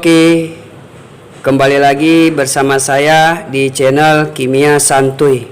Oke, kembali lagi bersama saya di channel Kimia Santuy.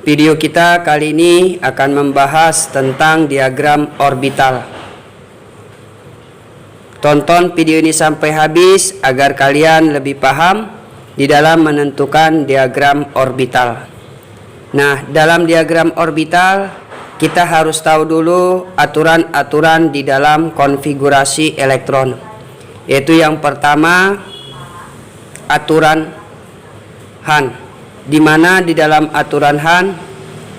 Video kita kali ini akan membahas tentang diagram orbital. Tonton video ini sampai habis agar kalian lebih paham di dalam menentukan diagram orbital. Nah, dalam diagram orbital kita harus tahu dulu aturan-aturan di dalam konfigurasi elektron. Yaitu yang pertama, aturan Hahn, di mana di dalam aturan Hahn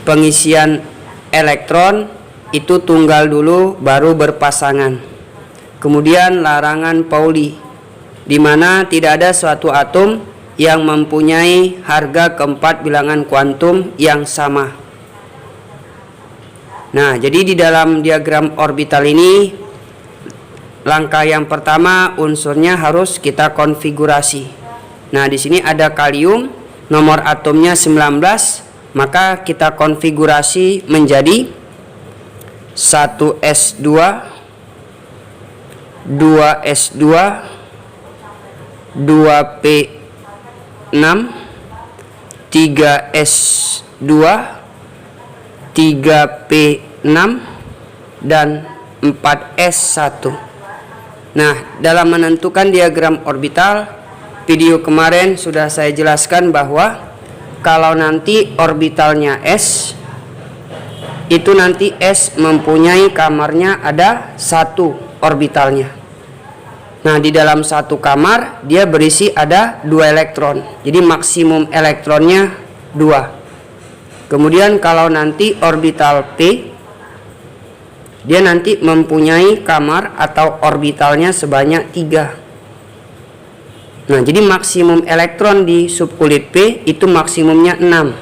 pengisian elektron itu tunggal dulu baru berpasangan. Kemudian larangan Pauli, di mana tidak ada suatu atom yang mempunyai harga keempat bilangan kuantum yang sama. Nah, jadi di dalam diagram orbital ini langkah yang pertama unsurnya harus kita konfigurasi. Nah, di sini ada kalium, nomor atomnya 19, maka kita konfigurasi menjadi 1s2, 2s2, 2p6, 3s2, 3p6 dan 4s1. Nah, dalam menentukan diagram orbital, video kemarin sudah saya jelaskan bahwa kalau nanti orbitalnya S, itu nanti S mempunyai kamarnya ada satu orbitalnya. Nah, di dalam satu kamar dia berisi ada 2 elektron. Jadi maksimum elektronnya 2. Kemudian kalau nanti orbital P, dia nanti mempunyai kamar atau orbitalnya sebanyak 3. Nah, jadi maksimum elektron di subkulit P itu maksimumnya 6.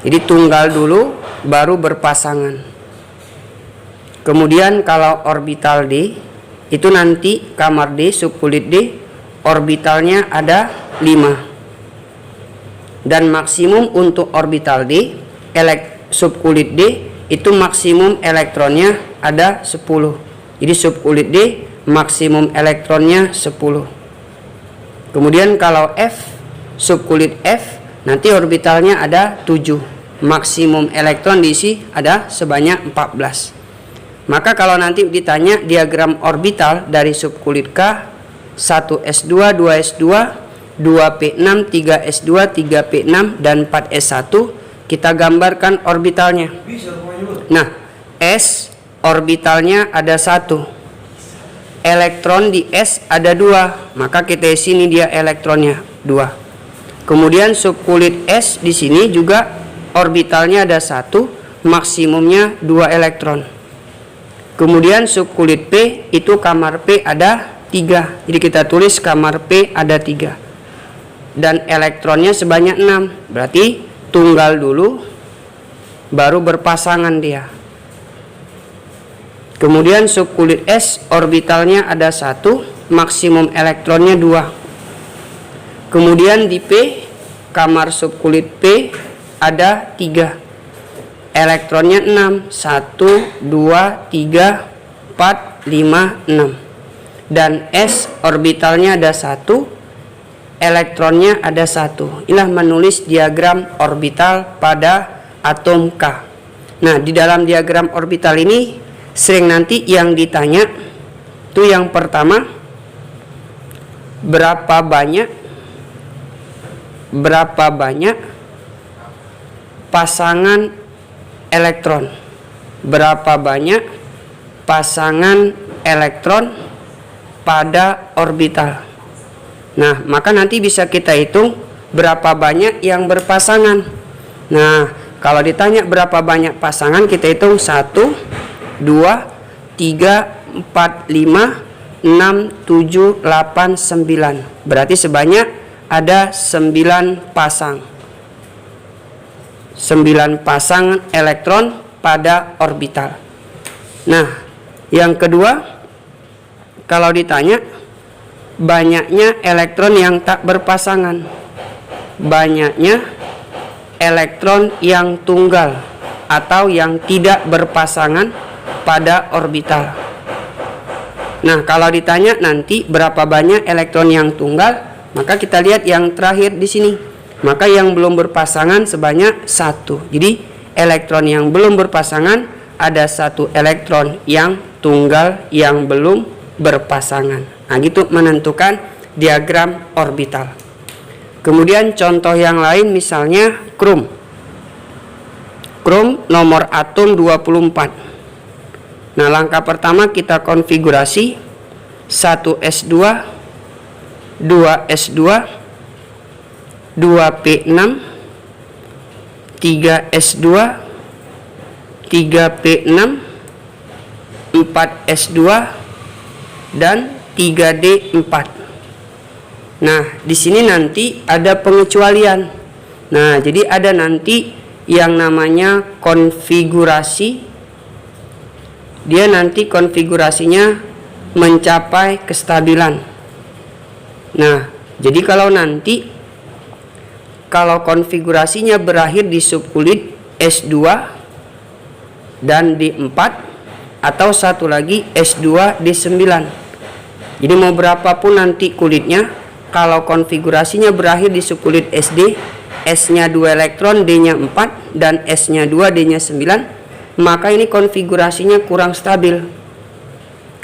Jadi tunggal dulu baru berpasangan. Kemudian kalau orbital D, itu nanti kamar D, subkulit D, orbitalnya ada 5. Dan maksimum untuk orbital D, subkulit D, itu maksimum elektronnya ada 10. Jadi subkulit D maksimum elektronnya 10. Kemudian kalau F, subkulit F, nanti orbitalnya ada 7. Maksimum elektron diisi ada sebanyak 14. Maka kalau nanti ditanya diagram orbital dari subkulit K, 1s2, 2s2, 2p6, 3s2, 3p6 dan 4s1, kita gambarkan orbitalnya. Nah, S orbitalnya ada 1, elektron di S ada 2, maka kita sini dia elektronnya 2. Kemudian subkulit S di sini juga orbitalnya ada 1, maksimumnya 2 elektron. Kemudian subkulit P itu kamar P ada 3, jadi kita tulis kamar P ada 3. Dan elektronnya sebanyak 6, berarti tunggal dulu baru berpasangan dia. Kemudian subkulit S orbitalnya ada 1, maksimum elektronnya 2. Kemudian di P, kamar subkulit P ada 3, elektronnya 6, 1, 2, 3, 4, 5, 6. Dan S orbitalnya ada 1, elektronnya ada 1. Inilah menulis diagram orbital pada atom K. Nah, di dalam diagram orbital ini sering nanti yang ditanya itu yang pertama, berapa banyak pasangan elektron, berapa banyak pasangan elektron pada orbital. Nah, maka nanti bisa kita hitung berapa banyak yang berpasangan. Nah, kalau ditanya berapa banyak pasangan, kita hitung 1, 2, 3, 4, 5, 6, 7, 8, 9. Berarti sebanyak ada 9 pasang. 9 pasang elektron pada orbital. Nah, yang kedua, kalau ditanya banyaknya elektron yang tak berpasangan, banyaknya elektron yang tunggal atau yang tidak berpasangan pada orbital. Nah, kalau ditanya nanti berapa banyak elektron yang tunggal, maka kita lihat yang terakhir di sini. Maka yang belum berpasangan sebanyak 1. Jadi elektron yang belum berpasangan ada 1 elektron yang tunggal yang belum berpasangan. Nah, gitu menentukan diagram orbital. Kemudian contoh yang lain misalnya krom. Krom nomor atom 24. Nah, langkah pertama kita konfigurasi 1s2, 2s2, 2p6, 3s2, 3p6, 4s2, dan 3d4. Nah, di sini nanti ada pengecualian. Nah, jadi ada nanti yang namanya konfigurasi. Dia nanti konfigurasinya mencapai kestabilan. Nah, jadi kalau konfigurasinya berakhir di subkulit S2 dan D4, atau satu lagi S2 D9. Jadi mau berapapun nanti kulitnya, kalau konfigurasinya berakhir di subkulit SD, S-nya 2 elektron, D-nya 4, dan S-nya 2, D-nya 9, maka ini konfigurasinya kurang stabil.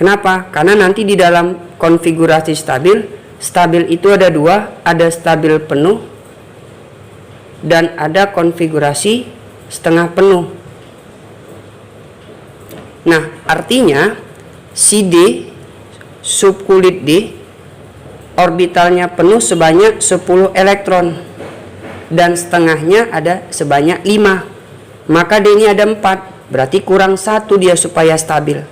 Kenapa? Karena nanti di dalam konfigurasi stabil itu ada 2, ada stabil penuh dan ada konfigurasi setengah penuh. Nah, artinya si D, subkulit D, orbitalnya penuh sebanyak 10 elektron dan setengahnya ada sebanyak 5. Maka D ini ada 4. Berarti kurang 1 dia supaya stabil.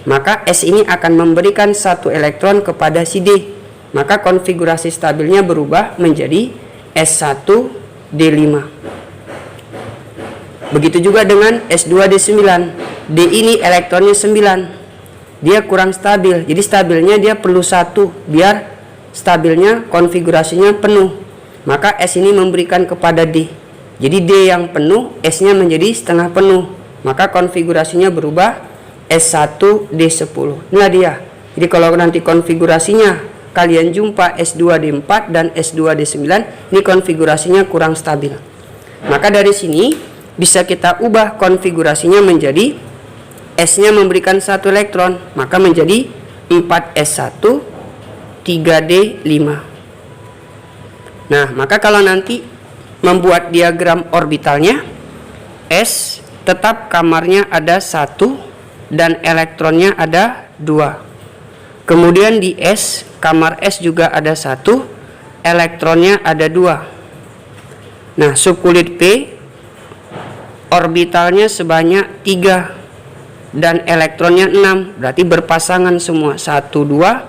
Maka S ini akan memberikan 1 elektron kepada si D. Maka konfigurasi stabilnya berubah menjadi S1 D5. Begitu juga dengan S2 D9. D ini elektronnya 9. Dia kurang stabil. Jadi stabilnya dia perlu 1 biar stabilnya konfigurasinya penuh. Maka S ini memberikan kepada D. Jadi D yang penuh, S-nya menjadi setengah penuh. Maka konfigurasinya berubah S1 D10. Inilah dia. Jadi kalau nanti konfigurasinya kalian jumpa S2 D4 dan S2 D9, ini konfigurasinya kurang stabil. Maka dari sini bisa kita ubah konfigurasinya menjadi S-nya memberikan 1 elektron, maka menjadi 4S1 3D5. Nah, maka kalau nanti membuat diagram orbitalnya, S tetap kamarnya ada 1 dan elektronnya ada 2. Kemudian di S, kamar S juga ada 1, elektronnya ada 2. Nah, subkulit P, orbitalnya sebanyak 3 dan elektronnya 6. Berarti berpasangan semua, 1, 2,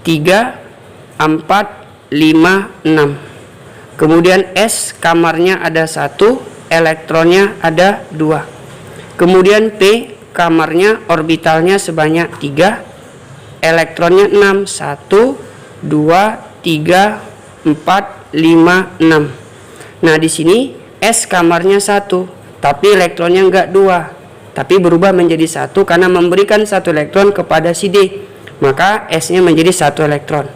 3, 4, 5, 6. Kemudian S, kamarnya ada 1, elektronnya ada 2. Kemudian P, kamarnya orbitalnya sebanyak 3, elektronnya 6, 1, 2, 3, 4, 5, 6. Nah, di sini S kamarnya 1, tapi elektronnya enggak 2, tapi berubah menjadi 1 karena memberikan 1 elektron kepada si D. Maka S-nya menjadi 1 elektron.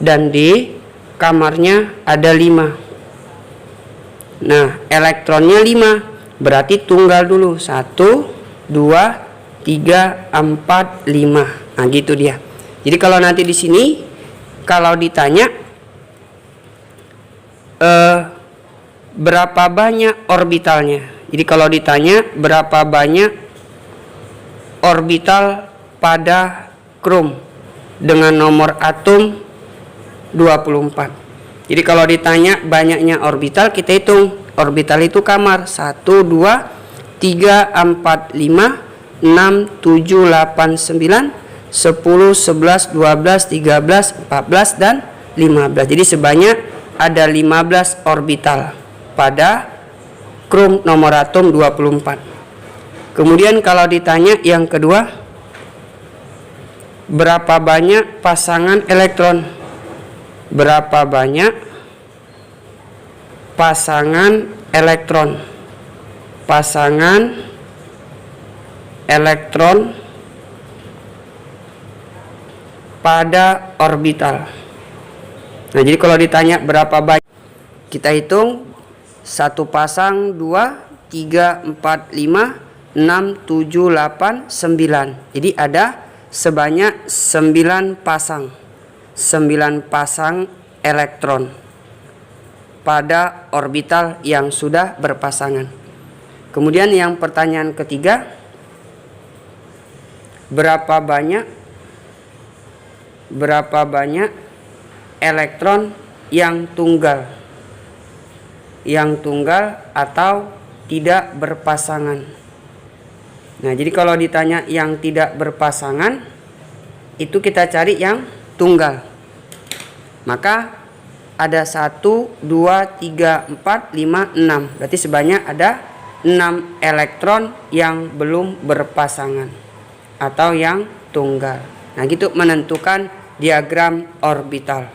Dan D kamarnya ada 5. Nah, elektronnya 5, berarti tunggal dulu, 1, 2, 3, 4, 5. Nah, gitu dia. Jadi kalau nanti di sini kalau ditanya berapa banyak orbitalnya. Jadi kalau ditanya berapa banyak orbital pada krom dengan nomor atom 24. Jadi kalau ditanya banyaknya orbital, kita hitung. Orbital itu kamar 1, 2, 3, 4, 5, 6, 7, 8, 9, 10, 11, 12, 13, 14, dan 15. Jadi sebanyak ada 15 orbital pada krom nomor atom 24. Kemudian kalau ditanya yang kedua, berapa banyak pasangan elektron? Berapa banyak pasangan elektron? Pasangan elektron pada orbital. Nah, jadi kalau ditanya berapa banyak, kita hitung 1 pasang 2, 3, 4, 5, 6, 7, 8, 9. Jadi ada sebanyak 9 pasang. 9 pasang elektron pada orbital yang sudah berpasangan. Kemudian yang pertanyaan ketiga, berapa banyak elektron yang tunggal atau tidak berpasangan. Nah, jadi kalau ditanya yang tidak berpasangan, itu kita cari yang tunggal. Maka ada 1, 2, 3, 4, 5, 6. Berarti sebanyak ada 6 elektron yang belum berpasangan atau yang tunggal. Nah, gitu menentukan diagram orbital.